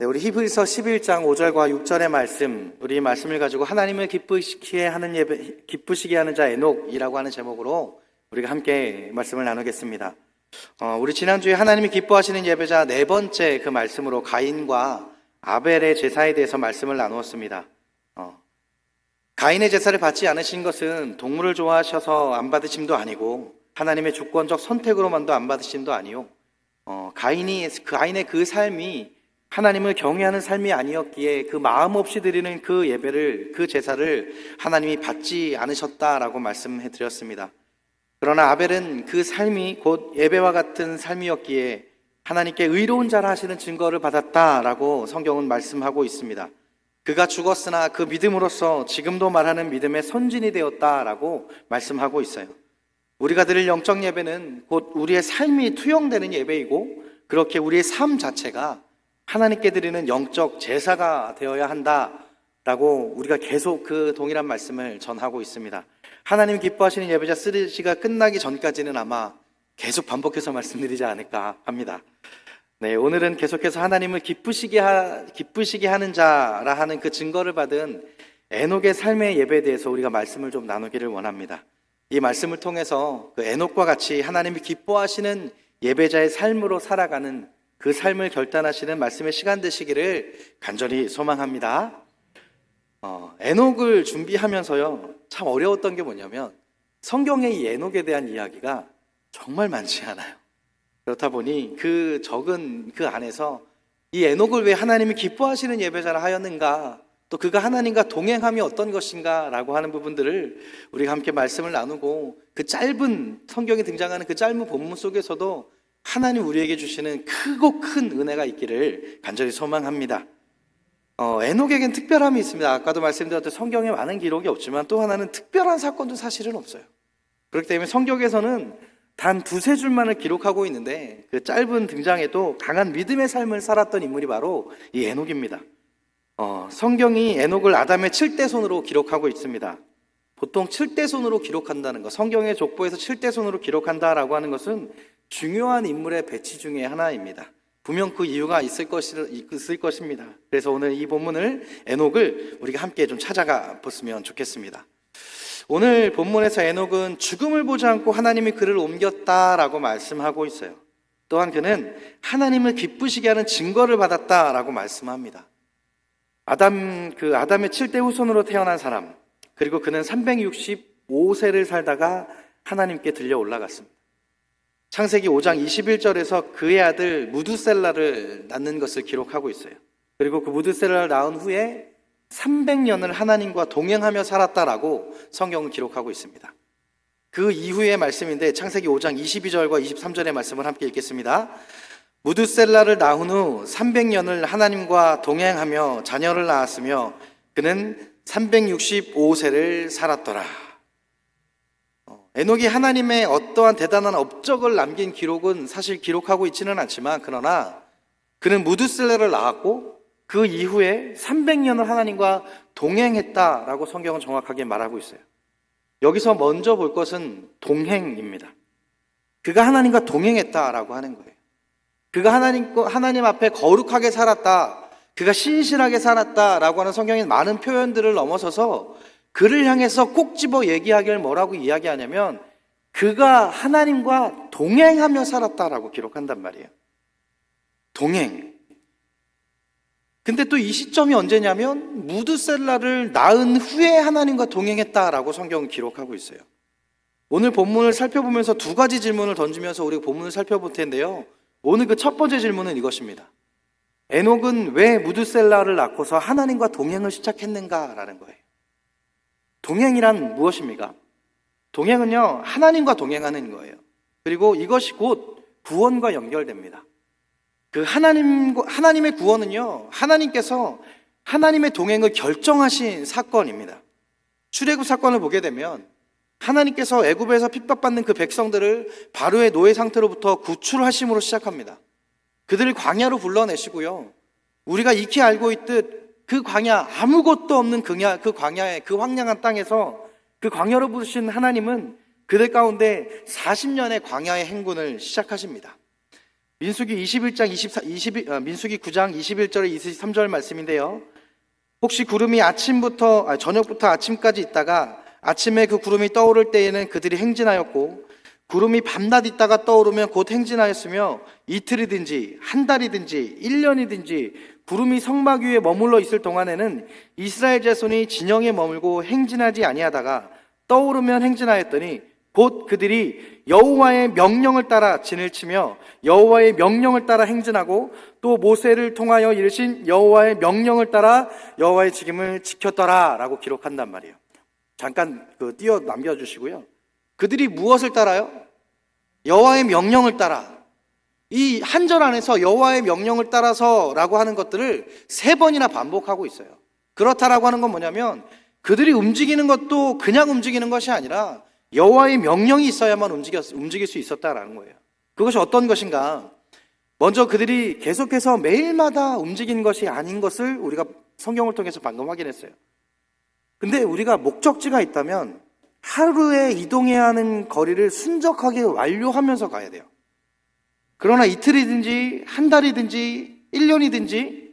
네, 우리 히브리서 11장 5절과 6절의 말씀, 우리 말씀을 가지고 하나님을 기쁘시게 하는 자 에녹이라고 하는 제목으로 우리가 함께 말씀을 나누겠습니다. 우리 지난주에 하나님이 기뻐하시는 예배자 네 번째 그 말씀으로 가인과 아벨의 제사에 대해서 말씀을 나누었습니다. 가인의 제사를 받지 않으신 것은 동물을 좋아하셔서 안 받으심도 아니고 하나님의 주권적 선택으로만도 안 받으심도 아니요. 가인의 그 삶이 하나님을 경외하는 삶이 아니었기에 그 마음 없이 드리는 그 예배를, 그 제사를 하나님이 받지 않으셨다라고 말씀해 드렸습니다. 그러나 아벨은 그 삶이 곧 예배와 같은 삶이었기에 하나님께 의로운 자라 하시는 증거를 받았다라고 성경은 말씀하고 있습니다. 그가 죽었으나 그 믿음으로써 지금도 말하는 믿음의 선진이 되었다라고 말씀하고 있어요. 우리가 드릴 영적 예배는 곧 우리의 삶이 투영되는 예배이고, 그렇게 우리의 삶 자체가 하나님께 드리는 영적 제사가 되어야 한다라고 우리가 계속 그 동일한 말씀을 전하고 있습니다. 하나님 기뻐하시는 예배자 시리즈가 끝나기 전까지는 아마 계속 반복해서 말씀드리지 않을까 합니다. 네, 오늘은 계속해서 하나님을 기쁘시게 하는 자라 하는 그 증거를 받은 에녹의 삶의 예배에 대해서 우리가 말씀을 좀 나누기를 원합니다. 이 말씀을 통해서 그 에녹과 같이 하나님이 기뻐하시는 예배자의 삶으로 살아가는 그 삶을 결단하시는 말씀의 시간 되시기를 간절히 소망합니다. 에녹을 준비하면서요, 참 어려웠던 게 뭐냐면 성경에 이 에녹에 대한 이야기가 정말 많지 않아요. 그렇다 보니 그 적은 그 안에서 이 에녹을 왜 하나님이 기뻐하시는 예배자라 하였는가, 또 그가 하나님과 동행함이 어떤 것인가 라고 하는 부분들을 우리가 함께 말씀을 나누고, 그 짧은 성경에 등장하는 그 짧은 본문 속에서도 하나님 우리에게 주시는 크고 큰 은혜가 있기를 간절히 소망합니다. 에녹에겐 특별함이 있습니다. 아까도 말씀드렸듯이 성경에 많은 기록이 없지만 또 하나는 특별한 사건도 사실은 없어요. 그렇기 때문에 성경에서는 단 두세 줄만을 기록하고 있는데 그 짧은 등장에도 강한 믿음의 삶을 살았던 인물이 바로 이 에녹입니다. 성경이 에녹을 아담의 7대손으로 기록하고 있습니다. 보통 7대손으로 기록한다는 것, 성경의 족보에서 7대손으로 기록한다라고 하는 것은 중요한 인물의 배치 중에 하나입니다. 분명 그 이유가 있을 것입니다. 그래서 오늘 이 본문을, 에녹을 우리가 함께 좀 찾아가 봤으면 좋겠습니다. 오늘 본문에서 에녹은 죽음을 보지 않고 하나님이 그를 옮겼다라고 말씀하고 있어요. 또한 그는 하나님을 기쁘시게 하는 증거를 받았다라고 말씀합니다. 아담의 7대 후손으로 태어난 사람, 그리고 그는 365세를 살다가 하나님께 들려 올라갔습니다. 창세기 5장 21절에서 그의 아들 무드셀라를 낳는 것을 기록하고 있어요. 그리고 그 무드셀라를 낳은 후에 300년을 하나님과 동행하며 살았다라고 성경은 기록하고 있습니다. 그 이후의 말씀인데 창세기 5장 22절과 23절의 말씀을 함께 읽겠습니다. 무드셀라를 낳은 후 300년을 하나님과 동행하며 자녀를 낳았으며 그는 365세를 살았더라. 에녹이 하나님의 어떠한 대단한 업적을 남긴 기록은 사실 기록하고 있지는 않지만, 그러나 그는 무드셀라를 낳았고 그 이후에 300년을 하나님과 동행했다라고 성경은 정확하게 말하고 있어요. 여기서 먼저 볼 것은 동행입니다. 그가 하나님과 동행했다라고 하는 거예요. 그가 하나님 앞에 거룩하게 살았다, 그가 신실하게 살았다라고 하는 성경의 많은 표현들을 넘어서서 그를 향해서 꼭 집어 얘기하기를 뭐라고 이야기하냐면 그가 하나님과 동행하며 살았다라고 기록한단 말이에요. 동행. 근데 또 이 시점이 언제냐면 무드셀라를 낳은 후에 하나님과 동행했다라고 성경은 기록하고 있어요. 오늘 본문을 살펴보면서 두 가지 질문을 던지면서 우리가 본문을 살펴볼 텐데요, 오늘 그 첫 번째 질문은 이것입니다. 에녹은 왜 무드셀라를 낳고서 하나님과 동행을 시작했는가라는 거예요. 동행이란 무엇입니까? 동행은요, 하나님과 동행하는 거예요. 그리고 이것이 곧 구원과 연결됩니다. 그 하나님의 구원은요, 하나님께서 하나님의 동행을 결정하신 사건입니다. 출애굽 사건을 보게 되면 하나님께서 애굽에서 핍박받는 그 백성들을 바로의 노예 상태로부터 구출하심으로 시작합니다. 그들을 광야로 불러내시고요, 우리가 익히 알고 있듯 그 광야, 아무것도 없는 그 광야의 그 황량한 땅에서 그 광야로 부르신 하나님은 그들 가운데 40년의 광야의 행군을 시작하십니다. 민수기 21장 민수기 9장 21절에 23절 말씀인데요. 혹시 구름이 저녁부터 아침까지 있다가 아침에 그 구름이 떠오를 때에는 그들이 행진하였고, 구름이 밤낮 있다가 떠오르면 곧 행진하였으며, 이틀이든지 한 달이든지 1년이든지 구름이 성막 위에 머물러 있을 동안에는 이스라엘 자손이 진영에 머물고 행진하지 아니하다가 떠오르면 행진하였더니 곧 그들이 여호와의 명령을 따라 진을 치며 여호와의 명령을 따라 행진하고, 또 모세를 통하여 이르신 여호와의 명령을 따라 여호와의 직임을 지켰더라 라고 기록한단 말이에요. 잠깐 띄어 남겨주시고요. 그들이 무엇을 따라요? 여호와의 명령을 따라. 이 한 절 안에서 여호와의 명령을 따라서 라고 하는 것들을 3번이나 반복하고 있어요. 그렇다라고 하는 건 뭐냐면, 그들이 움직이는 것도 그냥 움직이는 것이 아니라 여호와의 명령이 있어야만 움직일 수 있었다라는 거예요. 그것이 어떤 것인가? 먼저 그들이 계속해서 매일마다 움직이는 것이 아닌 것을 우리가 성경을 통해서 방금 확인했어요. 근데 우리가 목적지가 있다면 하루에 이동해야 하는 거리를 순적하게 완료하면서 가야 돼요. 그러나 이틀이든지 한 달이든지 1년이든지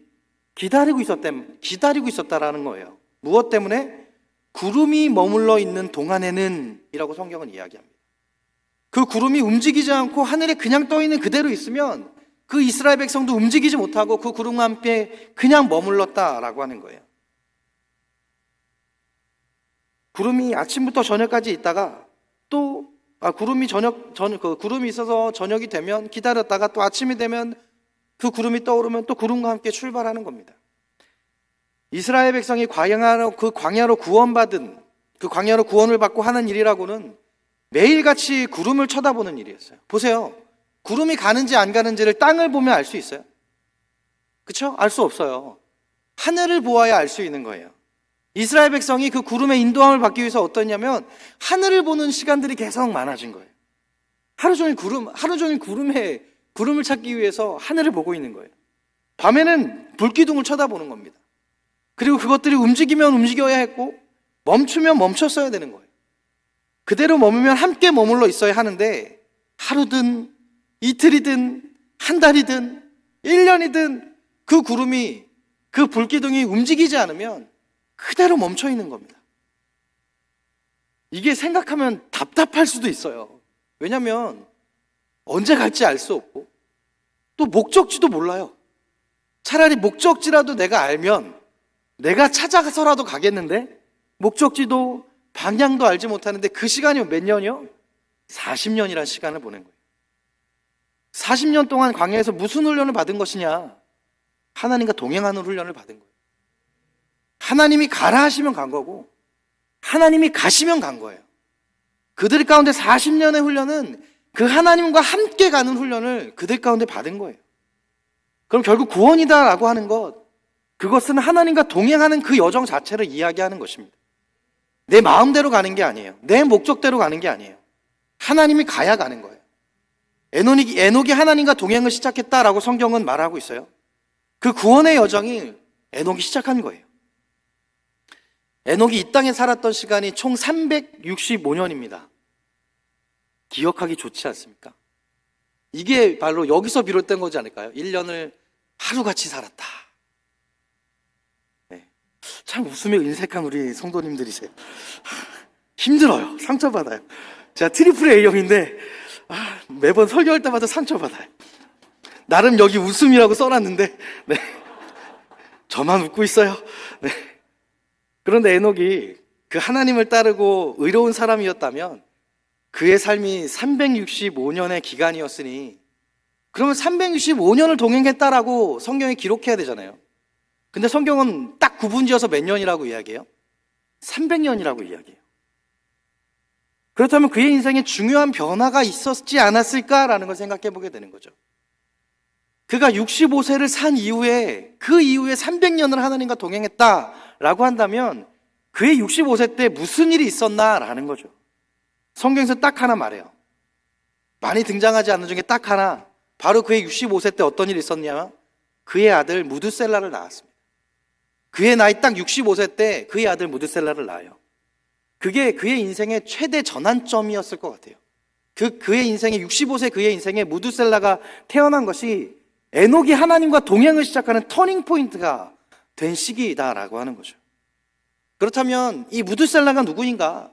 기다리고 있었다라는 거예요. 무엇 때문에? 구름이 머물러 있는 동안에는 이라고 성경은 이야기합니다. 그 구름이 움직이지 않고 하늘에 그냥 떠 있는 그대로 있으면 그 이스라엘 백성도 움직이지 못하고 그 구름과 함께 그냥 머물렀다라고 하는 거예요. 구름이 아침부터 저녁까지 있다가 또 구름이 있어서 저녁이 되면 기다렸다가 또 아침이 되면 그 구름이 떠오르면 또 구름과 함께 출발하는 겁니다. 이스라엘 백성이 광야로 구원을 받고 하는 일이라고는 매일같이 구름을 쳐다보는 일이었어요. 보세요. 구름이 가는지 안 가는지를 땅을 보면 알 수 있어요? 그렇죠? 알 수 없어요. 하늘을 보아야 알 수 있는 거예요. 이스라엘 백성이 그 구름의 인도함을 받기 위해서 어떠냐면 하늘을 보는 시간들이 계속 많아진 거예요. 하루 종일 구름을 찾기 위해서 하늘을 보고 있는 거예요. 밤에는 불기둥을 쳐다보는 겁니다. 그리고 그것들이 움직이면 움직여야 했고 멈추면 멈췄어야 되는 거예요. 그대로 머물면 함께 머물러 있어야 하는데 하루든 이틀이든 한 달이든 1년이든 그 구름이, 그 불기둥이 움직이지 않으면 그대로 멈춰 있는 겁니다. 이게 생각하면 답답할 수도 있어요. 왜냐하면 언제 갈지 알 수 없고 또 목적지도 몰라요. 차라리 목적지라도 내가 알면 내가 찾아가서라도 가겠는데 목적지도 방향도 알지 못하는데 그 시간이 몇 년이요? 40년이라는 시간을 보낸 거예요. 40년 동안 광야에서 무슨 훈련을 받은 것이냐? 하나님과 동행하는 훈련을 받은 거예요. 하나님이 가라 하시면 간 거고 하나님이 가시면 간 거예요. 그들 가운데 40년의 훈련은 그 하나님과 함께 가는 훈련을 그들 가운데 받은 거예요. 그럼 결국 구원이다라고 하는 그것은 하나님과 동행하는 그 여정 자체를 이야기하는 것입니다. 내 마음대로 가는 게 아니에요. 내 목적대로 가는 게 아니에요. 하나님이 가야 가는 거예요. 에녹이 하나님과 동행을 시작했다라고 성경은 말하고 있어요. 그 구원의 여정이 에녹이 시작한 거예요. 에녹이 이 땅에 살았던 시간이 총 365년입니다. 기억하기 좋지 않습니까? 이게 바로 여기서 비롯된 거지 않을까요? 1년을 하루같이 살았다. 네. 참 웃음에 인색한 우리 성도님들이세요. 힘들어요. 상처받아요. 제가 트리플 A형인데 매번 설교할 때마다 상처받아요. 나름 여기 웃음이라고 써놨는데 네. 저만 웃고 있어요. 네. 그런데 에녹이 그 하나님을 따르고 의로운 사람이었다면 그의 삶이 365년의 기간이었으니 그러면 365년을 동행했다라고 성경에 기록해야 되잖아요. 근데 성경은 딱 구분지어서 몇 년이라고 이야기해요? 300년이라고 이야기해요. 그렇다면 그의 인생에 중요한 변화가 있었지 않았을까라는 걸 생각해 보게 되는 거죠. 그가 65세를 산 이후에 그 이후에 300년을 하나님과 동행했다라고 한다면 그의 65세 때 무슨 일이 있었나라는 거죠. 성경에서 딱 하나 말해요. 많이 등장하지 않는 중에 딱 하나, 바로 그의 65세 때 어떤 일이 있었냐? 그의 아들 무드셀라를 낳았습니다. 그의 나이 딱 65세 때 그의 아들 무드셀라를 낳아요. 그게 그의 인생의 최대 전환점이었을 것 같아요. 그의 인생에 65세 그의 인생에 무드셀라가 태어난 것이 에녹이 하나님과 동행을 시작하는 터닝 포인트가 된 시기이다라고 하는 거죠. 그렇다면 이 무드셀라가 누구인가?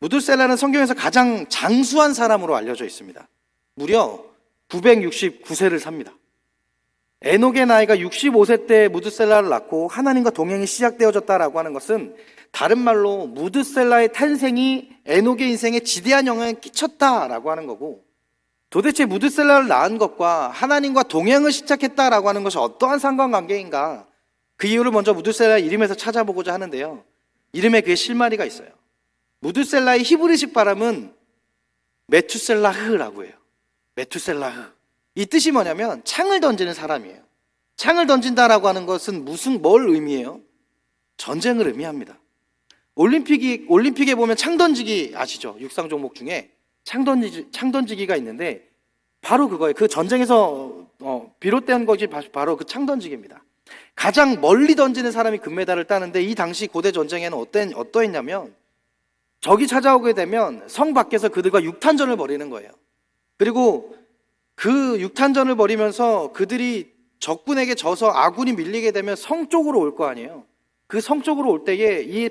무드셀라는 성경에서 가장 장수한 사람으로 알려져 있습니다. 무려 969세를 삽니다. 에녹의 나이가 65세 때 무드셀라를 낳고 하나님과 동행이 시작되어졌다라고 하는 것은 다른 말로 무드셀라의 탄생이 에녹의 인생에 지대한 영향을 끼쳤다라고 하는 거고, 도대체 무드셀라를 낳은 것과 하나님과 동행을 시작했다라고 하는 것이 어떠한 상관관계인가? 그 이유를 먼저 무드셀라의 이름에서 찾아보고자 하는데요. 이름에 그의 실마리가 있어요. 무드셀라의 히브리식 발음은 메투셀라흐라고 해요. 메투셀라흐. 이 뜻이 뭐냐면 창을 던지는 사람이에요. 창을 던진다라고 하는 것은 뭘 의미해요? 전쟁을 의미합니다. 올림픽에 보면 창 던지기 아시죠? 육상 종목 중에 창 던지기가 있는데 바로 그거예요. 그 전쟁에서 비롯된 것이 바로 그 창 던지기입니다. 가장 멀리 던지는 사람이 금메달을 따는데, 이 당시 고대 전쟁에는 어떠했냐면 적이 찾아오게 되면 성 밖에서 그들과 육탄전을 벌이는 거예요. 그리고 그 육탄전을 벌이면서 그들이 적군에게 져서 아군이 밀리게 되면 성 쪽으로 올 거 아니에요. 그 성 쪽으로 올 때에 이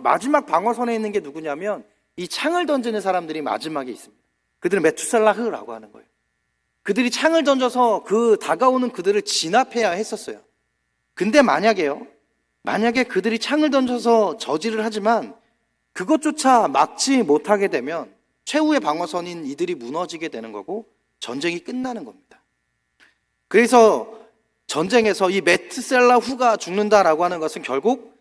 마지막 방어선에 있는 게 누구냐면 이 창을 던지는 사람들이 마지막에 있습니다. 그들은 메투셀라흐라고 하는 거예요. 그들이 창을 던져서 다가오는 그들을 진압해야 했었어요. 근데 만약에 그들이 창을 던져서 저지를 하지만 그것조차 막지 못하게 되면 최후의 방어선인 이들이 무너지게 되는 거고 전쟁이 끝나는 겁니다. 그래서 전쟁에서 이 메투셀라후가 죽는다라고 하는 것은 결국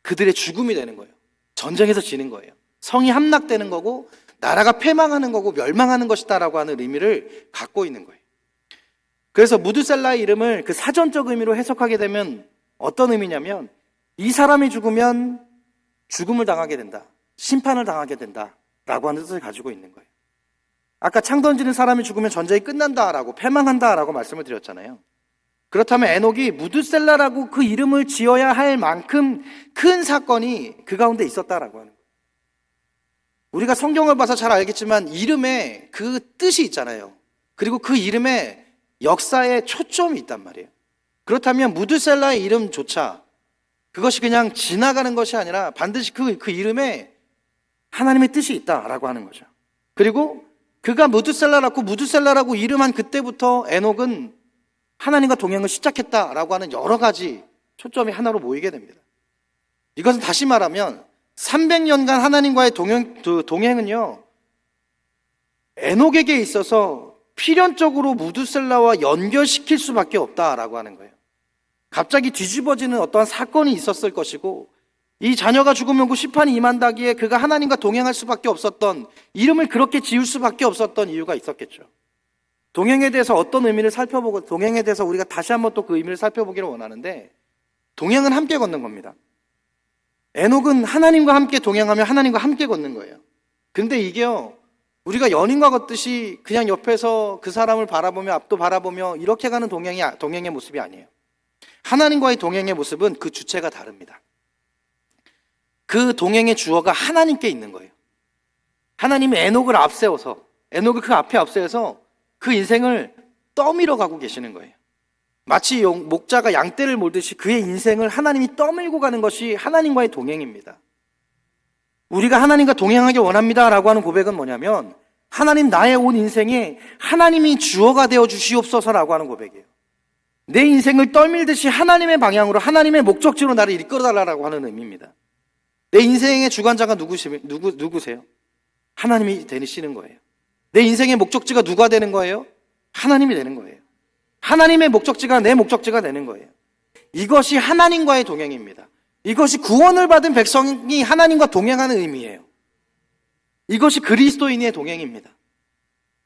그들의 죽음이 되는 거예요. 전쟁에서 지는 거예요. 성이 함락되는 거고 나라가 패망하는 거고 멸망하는 것이다라고 하는 의미를 갖고 있는 거예요. 그래서 무드셀라의 이름을 그 사전적 의미로 해석하게 되면 어떤 의미냐면 이 사람이 죽으면 죽음을 당하게 된다, 심판을 당하게 된다라고 하는 뜻을 가지고 있는 거예요. 아까 창 던지는 사람이 죽으면 전쟁이 끝난다라고, 패망한다라고 말씀을 드렸잖아요. 그렇다면 에녹이 무드셀라라고 그 이름을 지어야 할 만큼 큰 사건이 그 가운데 있었다라고 하는 거예요. 우리가 성경을 봐서 잘 알겠지만 이름에 그 뜻이 있잖아요. 그리고 그 이름에 역사에 초점이 있단 말이에요. 그렇다면 무드셀라의 이름조차 그것이 그냥 지나가는 것이 아니라 반드시 그 이름에 하나님의 뜻이 있다라고 하는 거죠. 그리고 그가 무드셀라라고 이름한 그때부터 에녹은 하나님과 동행을 시작했다라고 하는 여러 가지 초점이 하나로 모이게 됩니다. 이것은 다시 말하면 300년간 하나님과의 동행은요, 에녹에게 있어서 필연적으로 무드셀라와 연결시킬 수밖에 없다라고 하는 거예요. 갑자기 뒤집어지는 어떠한 사건이 있었을 것이고, 이 자녀가 죽으면 그 심판이 임한다기에 그가 하나님과 동행할 수밖에 없었던, 이름을 그렇게 지을 수밖에 없었던 이유가 있었겠죠. 동행에 대해서 어떤 의미를 살펴보고, 동행에 대해서 우리가 다시 한번 또 그 의미를 살펴보기를 원하는데, 동행은 함께 걷는 겁니다. 에녹은 하나님과 함께 동행하며 하나님과 함께 걷는 거예요. 근데 이게요, 우리가 연인과 걷듯이 그냥 옆에서 그 사람을 바라보며 앞도 바라보며 이렇게 가는 동행의 모습이 아니에요. 하나님과의 동행의 모습은 그 주체가 다릅니다. 그 동행의 주어가 하나님께 있는 거예요. 하나님이 에녹을 그 앞에 앞세워서 그 인생을 떠밀어 가고 계시는 거예요. 마치 목자가 양떼를 몰듯이 그의 인생을 하나님이 떠밀고 가는 것이 하나님과의 동행입니다. 우리가 하나님과 동행하기 원합니다라고 하는 고백은 뭐냐면, 하나님 나의 온 인생에 하나님이 주어가 되어 주시옵소서라고 하는 고백이에요. 내 인생을 떠밀듯이 하나님의 방향으로, 하나님의 목적지로 나를 이끌어달라고 하는 의미입니다. 내 인생의 주관자가 누구세요? 하나님이 되시는 거예요. 내 인생의 목적지가 누가 되는 거예요? 하나님이 되는 거예요. 하나님의 목적지가 내 목적지가 되는 거예요. 이것이 하나님과의 동행입니다. 이것이 구원을 받은 백성이 하나님과 동행하는 의미예요. 이것이 그리스도인의 동행입니다.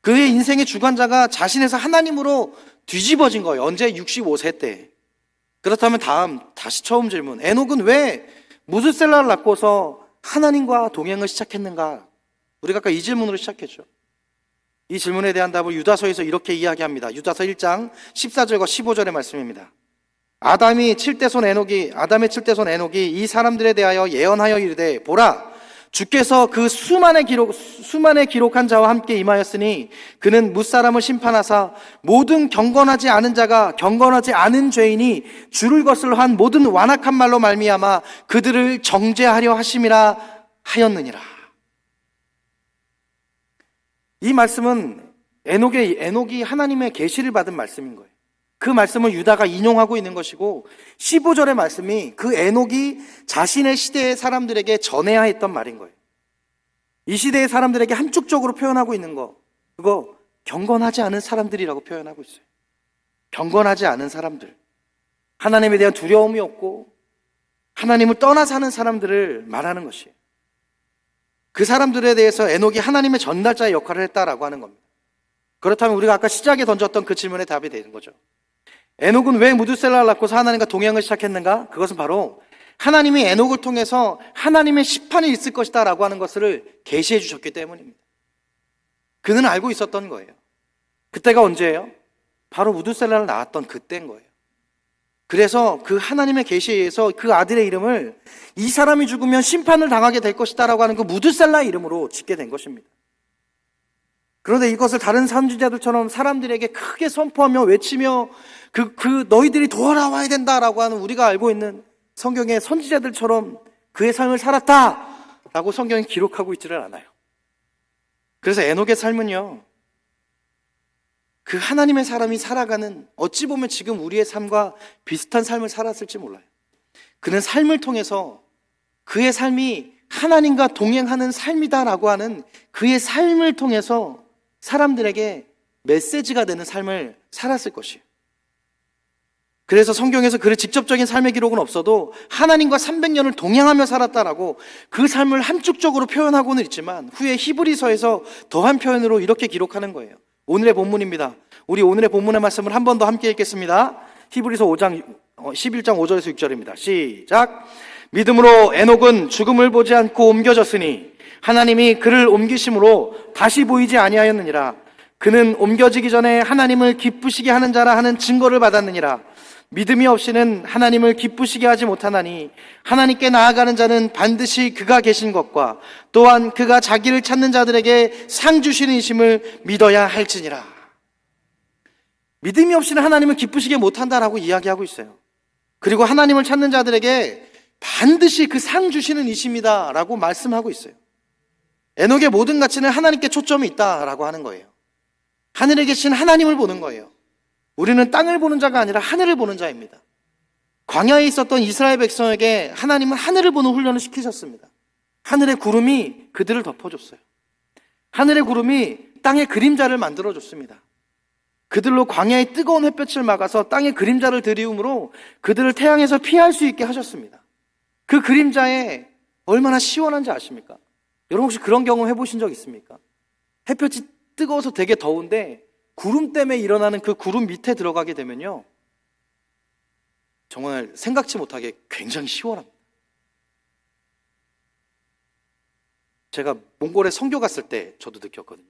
그의 인생의 주관자가 자신에서 하나님으로 뒤집어진 거예요. 언제? 65세 때. 그렇다면 다시 처음 질문. 에녹은 왜 무드셀라를 낳고서 하나님과 동행을 시작했는가? 우리가 아까 이 질문으로 시작했죠. 이 질문에 대한 답을 유다서에서 이렇게 이야기합니다. 유다서 1장 14절과 15절의 말씀입니다. 아담의 칠대손 에녹이 이 사람들에 대하여 예언하여 이르되, 보라, 주께서 그 수만의 기록한 자와 함께 임하였으니 그는 뭇사람을 심판하사 모든 경건하지 않은 자가 경건하지 않은 죄인이 주를 것을 한 모든 완악한 말로 말미암아 그들을 정죄하려 하심이라 하였느니라. 이 말씀은 에녹이 하나님의 계시를 받은 말씀인 거예요. 그 말씀을 유다가 인용하고 있는 것이고 15절의 말씀이 그 에녹이 자신의 시대의 사람들에게 전해야 했던 말인 거예요. 이 시대의 사람들에게 함축적으로 표현하고 있는 거, 그거 경건하지 않은 사람들이라고 표현하고 있어요. 경건하지 않은 사람들, 하나님에 대한 두려움이 없고 하나님을 떠나 사는 사람들을 말하는 것이에요. 그 사람들에 대해서 에녹이 하나님의 전달자의 역할을 했다라고 하는 겁니다. 그렇다면 우리가 아까 시작에 던졌던 그 질문에 답이 되는 거죠. 에녹은 왜 무드셀라를 낳고서 하나님과 동행을 시작했는가? 그것은 바로 하나님이 에녹을 통해서 하나님의 심판이 있을 것이다 라고 하는 것을 계시해 주셨기 때문입니다. 그는 알고 있었던 거예요. 그때가 언제예요? 바로 무드셀라를 낳았던 그때인 거예요. 그래서 그 하나님의 계시에 의해서 그 아들의 이름을 이 사람이 죽으면 심판을 당하게 될 것이다 라고 하는 그 무드셀라의 이름으로 짓게 된 것입니다. 그런데 이것을 다른 선지자들처럼 사람들에게 크게 선포하며 외치며 너희들이 돌아와야 된다라고 하는 우리가 알고 있는 성경의 선지자들처럼 그의 삶을 살았다라고 성경이 기록하고 있지를 않아요. 그래서 에녹의 삶은요, 그 하나님의 사람이 살아가는, 어찌 보면 지금 우리의 삶과 비슷한 삶을 살았을지 몰라요. 그는 삶을 통해서 그의 삶이 하나님과 동행하는 삶이다라고 하는 그의 삶을 통해서 사람들에게 메시지가 되는 삶을 살았을 것이에요. 그래서 성경에서 그의 직접적인 삶의 기록은 없어도 하나님과 300년을 동행하며 살았다라고 그 삶을 함축적으로 표현하고는 있지만 후에 히브리서에서 더한 표현으로 이렇게 기록하는 거예요. 오늘의 본문입니다. 우리 오늘의 본문의 말씀을 한 번 더 함께 읽겠습니다. 히브리서 5장 11장 5절에서 6절입니다. 시작. 믿음으로 에녹은 죽음을 보지 않고 옮겨졌으니 하나님이 그를 옮기심으로 다시 보이지 아니하였느니라. 그는 옮겨지기 전에 하나님을 기쁘시게 하는 자라 하는 증거를 받았느니라. 믿음이 없이는 하나님을 기쁘시게 하지 못하나니 하나님께 나아가는 자는 반드시 그가 계신 것과 또한 그가 자기를 찾는 자들에게 상 주시는 이심을 믿어야 할지니라. 믿음이 없이는 하나님을 기쁘시게 못한다라고 이야기하고 있어요. 그리고 하나님을 찾는 자들에게 반드시 그 상 주시는 이심이다 라고 말씀하고 있어요. 에녹의 모든 가치는 하나님께 초점이 있다라고 하는 거예요. 하늘에 계신 하나님을 보는 거예요. 우리는 땅을 보는 자가 아니라 하늘을 보는 자입니다. 광야에 있었던 이스라엘 백성에게 하나님은 하늘을 보는 훈련을 시키셨습니다. 하늘의 구름이 그들을 덮어줬어요. 하늘의 구름이 땅의 그림자를 만들어줬습니다. 그들로 광야의 뜨거운 햇볕을 막아서 땅의 그림자를 들이움으로 그들을 태양에서 피할 수 있게 하셨습니다. 그 그림자에 얼마나 시원한지 아십니까? 여러분 혹시 그런 경험 해보신 적 있습니까? 햇볕이 뜨거워서 되게 더운데 구름 때문에 일어나는 그 구름 밑에 들어가게 되면요, 정말 생각지 못하게 굉장히 시원합니다. 제가 몽골에 선교 갔을 때 저도 느꼈거든요.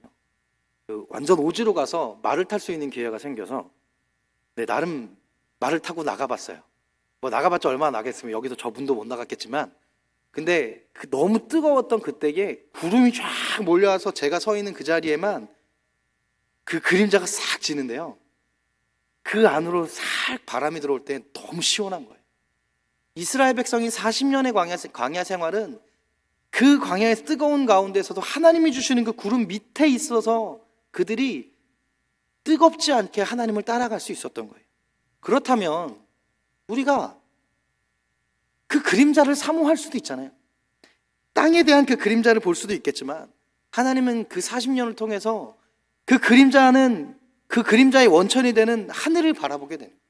완전 오지로 가서 말을 탈 수 있는 기회가 생겨서 나름 말을 타고 나가봤어요. 뭐 나가봤자 얼마나 나겠으면 여기서 저분도 못 나갔겠지만, 근데 너무 뜨거웠던 그때에 구름이 쫙 몰려와서 제가 서 있는 그 자리에만 그 그림자가 싹 지는데요, 그 안으로 싹 바람이 들어올 때 너무 시원한 거예요. 이스라엘 백성이 40년의 광야 생활은 그 광야의 뜨거운 가운데서도 하나님이 주시는 그 구름 밑에 있어서 그들이 뜨겁지 않게 하나님을 따라갈 수 있었던 거예요. 그렇다면 우리가 그 그림자를 사모할 수도 있잖아요. 땅에 대한 그 그림자를 볼 수도 있겠지만 하나님은 그 40년을 통해서 그 그림자의 원천이 되는 하늘을 바라보게 되는 거예요.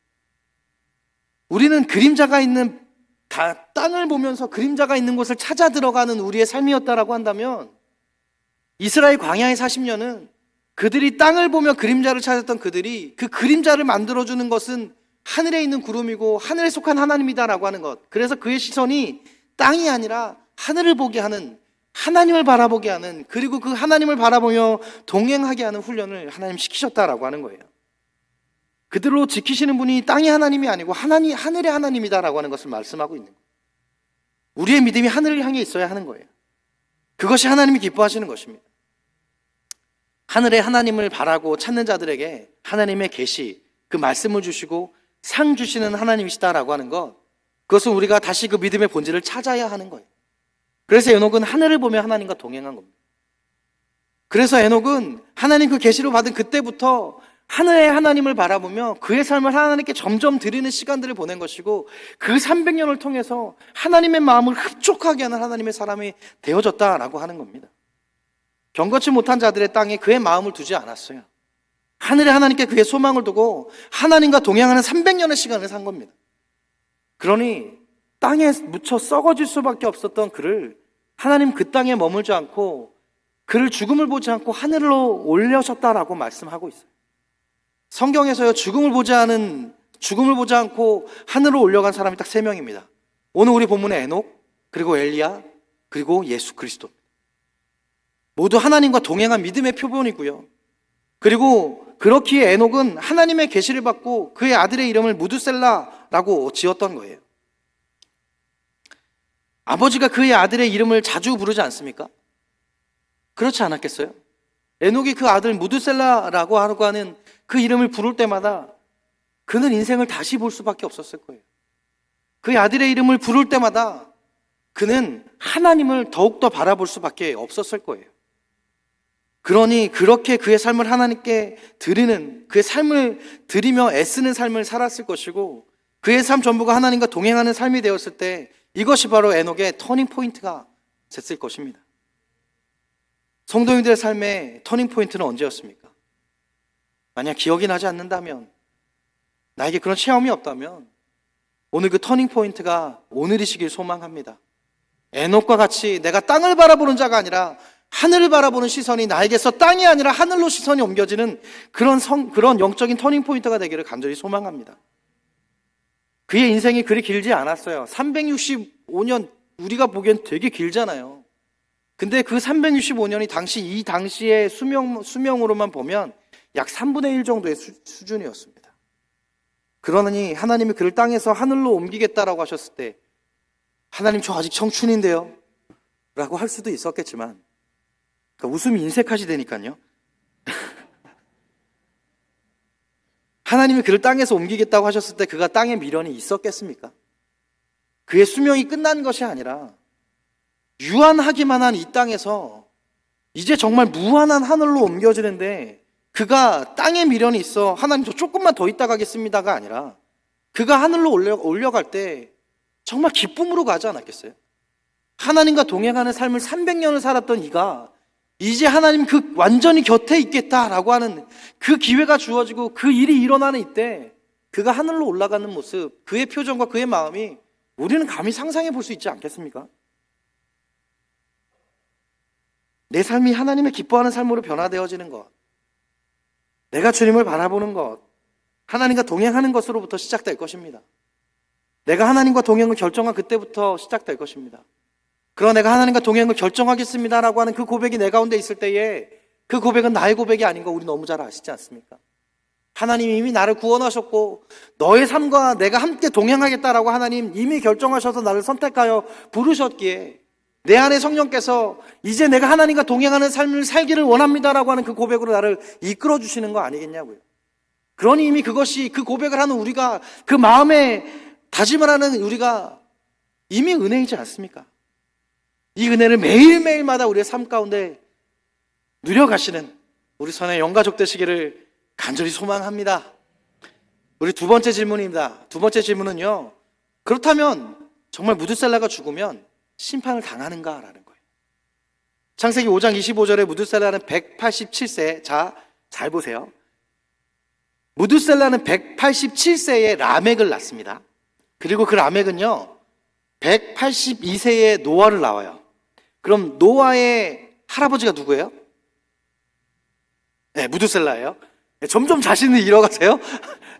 우리는 그림자가 있는 땅을 보면서 그림자가 있는 곳을 찾아 들어가는 우리의 삶이었다라고 한다면, 이스라엘 광야의 40년은 그들이 땅을 보며 그림자를 찾았던 그들이 그 그림자를 만들어주는 것은 하늘에 있는 구름이고 하늘에 속한 하나님이다라고 하는 것. 그래서 그의 시선이 땅이 아니라 하늘을 보게 하는, 하나님을 바라보게 하는, 그리고 그 하나님을 바라보며 동행하게 하는 훈련을 하나님 시키셨다라고 하는 거예요. 그들로 지키시는 분이 땅의 하나님이 아니고 하늘의 하나님이다라고 하는 것을 말씀하고 있는 거예요. 우리의 믿음이 하늘을 향해 있어야 하는 거예요. 그것이 하나님이 기뻐하시는 것입니다. 하늘에 하나님을 바라고 찾는 자들에게 하나님의 계시, 그 말씀을 주시고 상 주시는 하나님이시다라고 하는 것, 그것은 우리가 다시 그 믿음의 본질을 찾아야 하는 거예요. 그래서 에녹은 하늘을 보며 하나님과 동행한 겁니다. 그래서 에녹은 하나님 그 계시로 받은 그때부터 하늘의 하나님을 바라보며 그의 삶을 하나님께 점점 드리는 시간들을 보낸 것이고, 그 300년을 통해서 하나님의 마음을 흡족하게 하는 하나님의 사람이 되어졌다라고 하는 겁니다. 경거치 못한 자들의 땅에 그의 마음을 두지 않았어요. 하늘의 하나님께 그의 소망을 두고 하나님과 동행하는 300년의 시간을 산 겁니다. 그러니 땅에 묻혀 썩어질 수밖에 없었던 그를 하나님 그 땅에 머물지 않고 그를 죽음을 보지 않고 하늘로 올려셨다라고 말씀하고 있어요. 성경에서요, 죽음을 보지 않고 하늘로 올려간 사람이 딱 3명입니다. 오늘 우리 본문의 에녹, 그리고 엘리야, 그리고 예수 그리스도. 모두 하나님과 동행한 믿음의 표본이고요. 그리고 그렇기에 에녹은 하나님의 계시를 받고 그의 아들의 이름을 무두셀라라고 지었던 거예요. 아버지가 그의 아들의 이름을 자주 부르지 않습니까? 그렇지 않았겠어요? 에녹이 그 아들 무두셀라라고 하는 그 이름을 부를 때마다 그는 인생을 다시 볼 수밖에 없었을 거예요. 그의 아들의 이름을 부를 때마다 그는 하나님을 더욱더 바라볼 수밖에 없었을 거예요. 그러니 그렇게 그의 삶을 하나님께 드리는, 그의 삶을 드리며 애쓰는 삶을 살았을 것이고, 그의 삶 전부가 하나님과 동행하는 삶이 되었을 때 이것이 바로 에녹의 터닝 포인트가 됐을 것입니다. 성도님들의 삶의 터닝 포인트는 언제였습니까? 만약 기억이 나지 않는다면, 나에게 그런 체험이 없다면 오늘 그 터닝 포인트가 오늘이시길 소망합니다. 에녹과 같이 내가 땅을 바라보는 자가 아니라 하늘을 바라보는 시선이 나에게서 땅이 아니라 하늘로 시선이 옮겨지는 그런 영적인 터닝 포인트가 되기를 간절히 소망합니다. 그의 인생이 그리 길지 않았어요. 365년, 우리가 보기엔 되게 길잖아요. 근데 그 365년이 이 당시의 수명으로만 보면 약 3분의 1 정도의 수준이었습니다. 그러니 하나님이 그를 땅에서 하늘로 옮기겠다라고 하셨을 때, 하나님 저 아직 청춘인데요? 라고 할 수도 있었겠지만, 그러니까 웃음이 인색하시다니까요. 하나님이 그를 땅에서 옮기겠다고 하셨을 때 그가 땅에 미련이 있었겠습니까? 그의 수명이 끝난 것이 아니라 유한하기만 한 이 땅에서 이제 정말 무한한 하늘로 옮겨지는데, 그가 땅에 미련이 있어 하나님 저 조금만 더 있다 가겠습니다가 아니라 그가 하늘로 올려갈 때 정말 기쁨으로 가지 않았겠어요? 하나님과 동행하는 삶을 300년을 살았던 이가 이제 하나님 그 완전히 곁에 있겠다라고 하는 그 기회가 주어지고 그 일이 일어나는 이때 그가 하늘로 올라가는 모습, 그의 표정과 그의 마음이 우리는 감히 상상해 볼 수 있지 않겠습니까? 내 삶이 하나님의 기뻐하는 삶으로 변화되어지는 것, 내가 주님을 바라보는 것, 하나님과 동행하는 것으로부터 시작될 것입니다. 내가 하나님과 동행을 결정한 그때부터 시작될 것입니다. 그러나 내가 하나님과 동행을 결정하겠습니다라고 하는 그 고백이 내 가운데 있을 때에 그 고백은 나의 고백이 아닌 거 우리 너무 잘 아시지 않습니까? 하나님이 이미 나를 구원하셨고 너의 삶과 내가 함께 동행하겠다라고 하나님 이미 결정하셔서 나를 선택하여 부르셨기에 내 안에 성령께서 이제 내가 하나님과 동행하는 삶을 살기를 원합니다라고 하는 그 고백으로 나를 이끌어 주시는 거 아니겠냐고요. 그러니 이미 그것이, 그 고백을 하는 우리가, 그 마음에 다짐을 하는 우리가 이미 은혜이지 않습니까? 이 은혜를 매일매일마다 우리의 삶 가운데 누려가시는 우리 선의 영가족 되시기를 간절히 소망합니다. 우리 두 번째 질문입니다. 두 번째 질문은요, 그렇다면 정말 무두셀라가 죽으면 심판을 당하는가라는 거예요. 창세기 5장 25절에 무두셀라는 187세, 잘 보세요. 무두셀라는 187세에 라멕을 낳습니다. 그리고 그 라멕은요 182세에 노아를 낳아요. 그럼 노아의 할아버지가 누구예요? 네, 무두셀라예요. 점점 자신을 잃어가세요.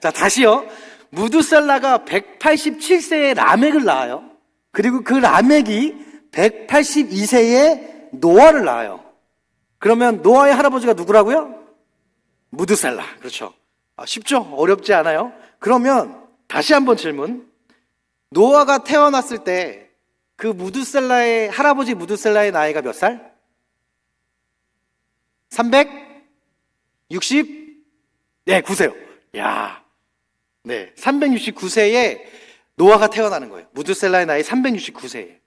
자, 다시요. 무두셀라가 187세에 라멕을 낳아요. 그리고 그 라멕이 182세에 노아를 낳아요. 그러면 노아의 할아버지가 누구라고요? 무두셀라. 그렇죠. 쉽죠? 어렵지 않아요? 그러면 다시 한번 질문. 노아가 태어났을 때 그 무드셀라의 할아버지 무드셀라의 나이가 몇 살? 360? 네, 9세요. 야, 네, 369세에 노아가 태어나는 거예요. 무드셀라의 나이 369세에.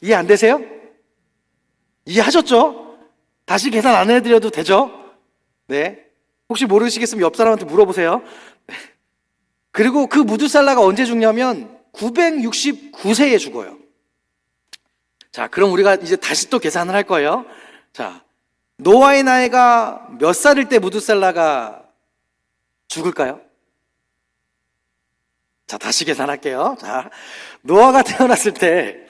이해 안 되세요? 이해하셨죠? 다시 계산 안 해드려도 되죠? 네. 혹시 모르시겠으면 옆 사람한테 물어보세요. 그리고 그 무드셀라가 언제 죽냐면 969세에 죽어요. 자, 그럼 우리가 이제 다시 또 계산을 할 거예요. 자, 노아의 나이가 몇 살일 때 무드셀라가 죽을까요? 자, 다시 계산할게요. 자, 노아가 태어났을 때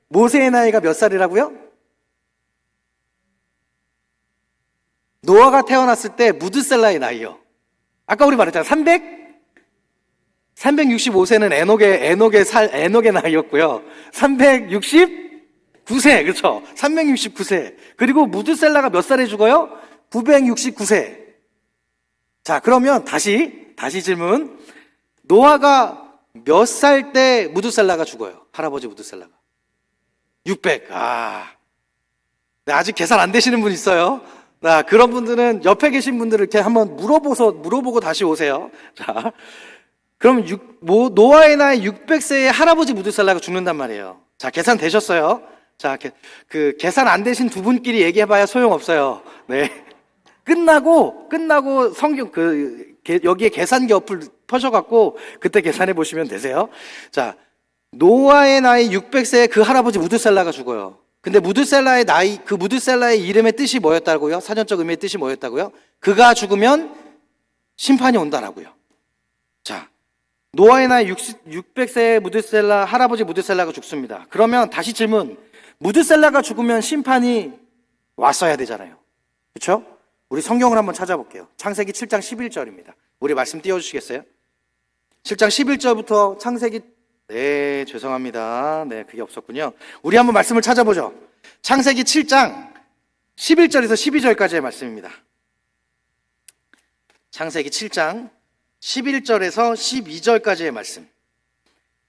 모세의 나이가 몇 살이라고요? 노아가 태어났을 때 무드셀라의 나이요. 아까 우리 말했잖아요. 365세는 에녹의 나이였고요. 369세, 그렇죠? 369세. 그리고 무드셀라가 몇 살에 죽어요? 969세. 자, 그러면 다시 질문. 노아가 몇 살 때 무드셀라가 죽어요? 할아버지 무드셀라가. 600. 네, 아직 계산 안 되시는 분 있어요? 그런 분들은 옆에 계신 분들을 이렇게 한번 물어보고 다시 오세요. 자, 그럼 노아의 나이 600세에 할아버지 무드셀라가 죽는단 말이에요. 자, 계산 되셨어요? 자, 그 계산 안 되신 두 분끼리 얘기해봐야 소용없어요. 네. 끝나고 성경 여기에 계산기 어플 펴셔갖고 그때 계산해 보시면 되세요. 자, 노아의 나이 600세에 그 할아버지 무드셀라가 죽어요. 근데 무드셀라의 이름의 뜻이 뭐였다고요? 사전적 의미의 뜻이 뭐였다고요? 그가 죽으면 심판이 온다라고요. 자, 노아의 나이 600세의 할아버지 무드셀라가 죽습니다. 그러면 다시 질문. 무드셀라가 죽으면 심판이 왔어야 되잖아요. 그렇죠? 우리 성경을 한번 찾아볼게요. 창세기 7장 11절입니다. 우리 말씀 띄워주시겠어요? 7장 11절부터 네, 죄송합니다. 네, 그게 없었군요. 우리 한번 말씀을 찾아보죠. 창세기 7장 11절에서 12절까지의 말씀입니다. 창세기 7장 11절에서 12절까지의 말씀.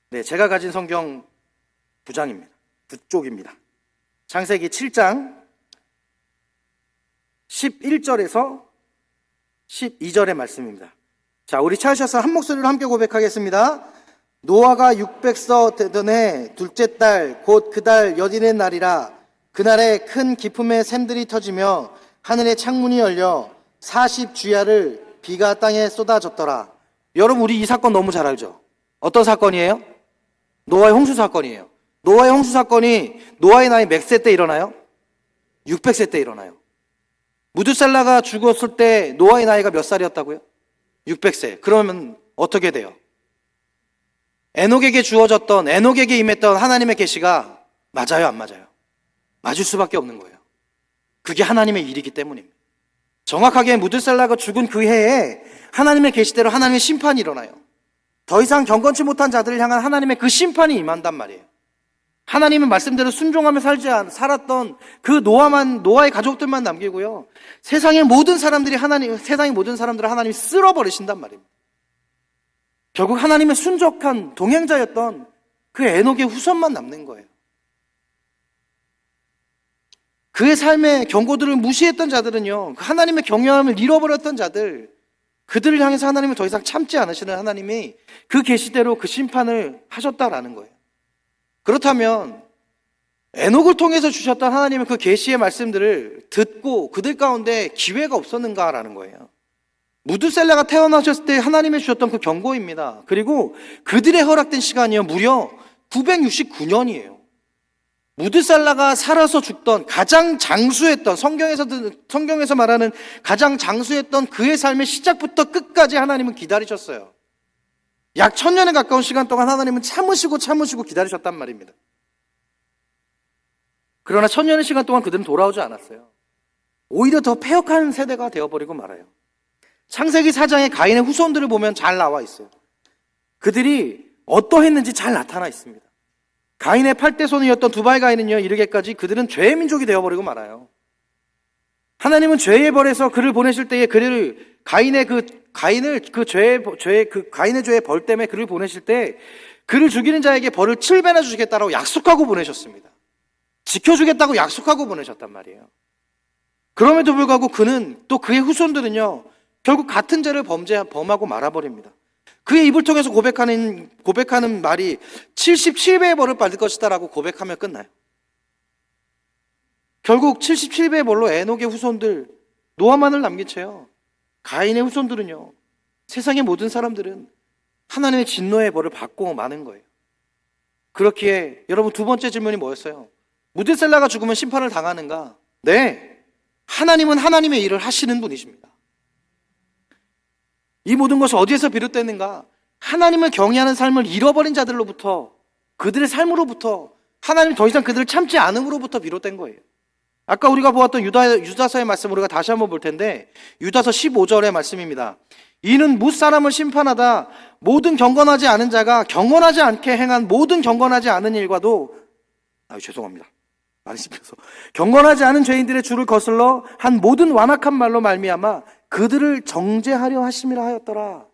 네, 제가 가진 성경 두 쪽입니다. 창세기 7장 11절에서 12절의 말씀입니다. 자, 우리 찾으셔서 한 목소리로 함께 고백하겠습니다. 노아가 600서 되던 해 둘째 달 곧 그 달 여든의 날이라. 그날에 큰 기품의 샘들이 터지며 하늘의 창문이 열려 40주야를 비가 땅에 쏟아졌더라. 여러분, 우리 이 사건 너무 잘 알죠? 어떤 사건이에요? 노아의 홍수 사건이에요. 노아의 홍수 사건이 노아의 나이 몇 세 때 일어나요? 600세 때 일어나요. 무드셀라가 죽었을 때 노아의 나이가 몇 살이었다고요? 600세. 그러면 어떻게 돼요? 에녹에게 임했던 하나님의 계시가 맞아요, 안 맞아요? 맞을 수밖에 없는 거예요. 그게 하나님의 일이기 때문입니다. 정확하게 무드셀라가 죽은 그 해에 하나님의 계시대로 하나님의 심판이 일어나요. 더 이상 경건치 못한 자들을 향한 하나님의 그 심판이 임한단 말이에요. 하나님은 말씀대로 순종하며 살았던 그 노아의 가족들만 남기고요. 세상의 모든 사람들을 하나님이 쓸어버리신단 말입니다. 결국 하나님의 순적한 동행자였던 그 에녹의 후손만 남는 거예요. 그의 삶의 경고들을 무시했던 자들은요, 하나님의 경외함을 잃어버렸던 자들, 그들을 향해서 하나님은 더 이상 참지 않으시는 하나님이 그 계시대로 그 심판을 하셨다라는 거예요. 그렇다면 에녹을 통해서 주셨던 하나님은 그 계시의 말씀들을 듣고 그들 가운데 기회가 없었는가라는 거예요. 무드셀라가 태어나셨을 때 하나님이 주셨던 그 경고입니다. 그리고 그들의 허락된 시간이요, 무려 969년이에요. 무드셀라가 살아서 죽던 가장 장수했던, 성경에서 말하는 가장 장수했던 그의 삶의 시작부터 끝까지 하나님은 기다리셨어요. 약 1000년에 가까운 시간 동안 하나님은 참으시고 기다리셨단 말입니다. 그러나 1000년의 시간 동안 그들은 돌아오지 않았어요. 오히려 더 패역한 세대가 되어버리고 말아요. 창세기 4장에 가인의 후손들을 보면 잘 나와 있어요. 그들이 어떠했는지 잘 나타나 있습니다. 가인의 8대 손이었던 두발 가인은요, 이르기까지 그들은 죄의 민족이 되어버리고 말아요. 하나님은 죄의 벌에서 그를 보내실 때에 가인의 죄의 벌 때문에 그를 보내실 때 그를 죽이는 자에게 벌을 7배나 주시겠다라고 약속하고 보내셨습니다. 지켜주겠다고 약속하고 보내셨단 말이에요. 그럼에도 불구하고 그는 또 그의 후손들은요, 결국 같은 죄를 범하고 말아버립니다. 그의 입을 통해서 고백하는 말이 77배의 벌을 받을 것이다라고 고백하며 끝나요. 결국 77배의 벌로 에녹의 후손들 노아만을 남긴 채요, 가인의 후손들은요, 세상의 모든 사람들은 하나님의 진노의 벌을 받고 마는 거예요. 그렇기에 여러분, 두 번째 질문이 뭐였어요? 무드셀라가 죽으면 심판을 당하는가? 네, 하나님은 하나님의 일을 하시는 분이십니다. 이 모든 것이 어디에서 비롯됐는가? 하나님을 경외하는 삶을 잃어버린 자들로부터, 그들의 삶으로부터, 하나님 더 이상 그들을 참지 않음으로부터 비롯된 거예요. 아까 우리가 보았던 유다서의 말씀 우리가 다시 한번 볼 텐데, 유다서 15절의 말씀입니다. 이는 뭇사람을 심판하다 모든 경건하지 않은 자가 경건하지 않게 행한 모든 경건하지 않은 일과도, 죄송합니다, 많이 씹혀서, 경건하지 않은 죄인들의 주를 거슬러 한 모든 완악한 말로 말미암아 그들을 정죄하려 하심이라 하였더라.